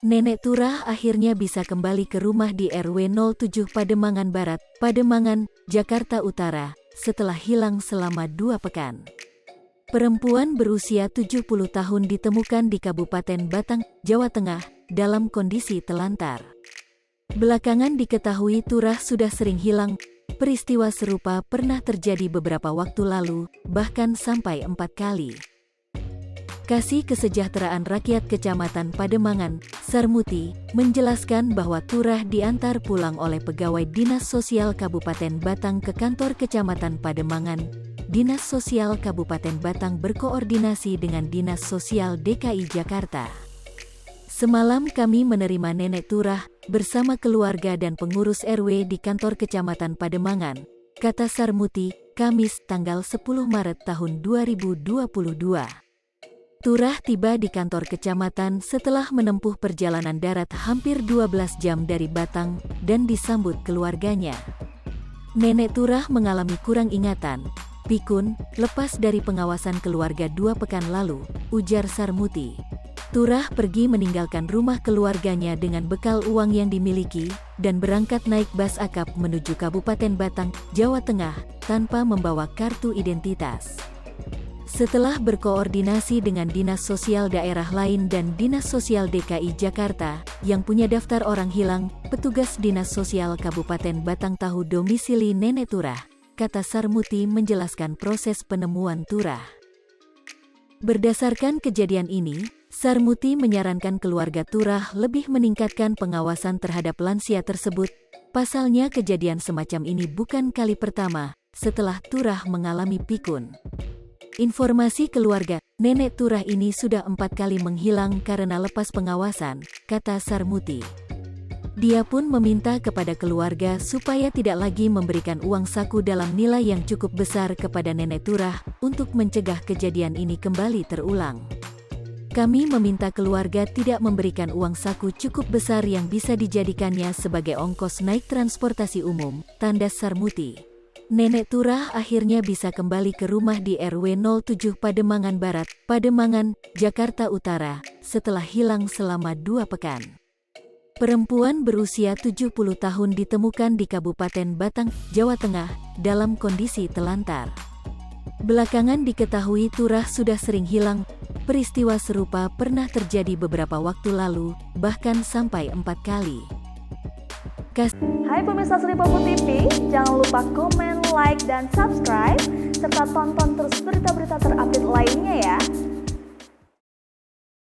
Nenek Turah akhirnya bisa kembali ke rumah di RW 07 Pademangan Barat, Pademangan, Jakarta Utara, setelah hilang selama 2 pekan. Perempuan berusia 70 tahun ditemukan di Kabupaten Batang, Jawa Tengah, dalam kondisi telantar. Belakangan diketahui Turah sudah sering hilang. Peristiwa serupa pernah terjadi beberapa waktu lalu, bahkan sampai 4 kali. Kasih Kesejahteraan Rakyat Kecamatan Pademangan, Sarmuti, menjelaskan bahwa Turah diantar pulang oleh pegawai Dinas Sosial Kabupaten Batang ke kantor Kecamatan Pademangan. Dinas Sosial Kabupaten Batang berkoordinasi dengan Dinas Sosial DKI Jakarta. Semalam kami menerima Nenek Turah bersama keluarga dan pengurus RW di kantor Kecamatan Pademangan, kata Sarmuti, Kamis tanggal 10 Maret tahun 2022. Turah tiba di kantor kecamatan setelah menempuh perjalanan darat hampir 12 jam dari Batang dan disambut keluarganya. Nenek Turah mengalami kurang ingatan, pikun, lepas dari pengawasan keluarga 2 pekan lalu, ujar Sarmuti. Turah pergi meninggalkan rumah keluarganya dengan bekal uang yang dimiliki dan berangkat naik bas akap menuju Kabupaten Batang, Jawa Tengah, tanpa membawa kartu identitas. Setelah berkoordinasi dengan Dinas Sosial daerah lain dan Dinas Sosial DKI Jakarta, yang punya daftar orang hilang, petugas Dinas Sosial Kabupaten Batang tahu domisili Nenek Turah, kata Sarmuti menjelaskan proses penemuan Turah. Berdasarkan kejadian ini, Sarmuti menyarankan keluarga Turah lebih meningkatkan pengawasan terhadap lansia tersebut. Pasalnya kejadian semacam ini bukan kali pertama, setelah Turah mengalami pikun. Informasi keluarga, Nenek Turah ini sudah 4 kali menghilang karena lepas pengawasan, kata Sarmuti. Dia pun meminta kepada keluarga supaya tidak lagi memberikan uang saku dalam nilai yang cukup besar kepada Nenek Turah untuk mencegah kejadian ini kembali terulang. Kami meminta keluarga tidak memberikan uang saku cukup besar yang bisa dijadikannya sebagai ongkos naik transportasi umum, tandas Sarmuti. Nenek Turah akhirnya bisa kembali ke rumah di RW 07 Pademangan Barat, Pademangan, Jakarta Utara, setelah hilang selama 2 pekan. Perempuan berusia 70 tahun ditemukan di Kabupaten Batang, Jawa Tengah, dalam kondisi telantar. Belakangan diketahui Turah sudah sering hilang. Peristiwa serupa pernah terjadi beberapa waktu lalu, bahkan sampai 4 kali. Hai pemirsa Sri Popo TV, jangan lupa komen, like, dan subscribe, serta tonton terus berita-berita terupdate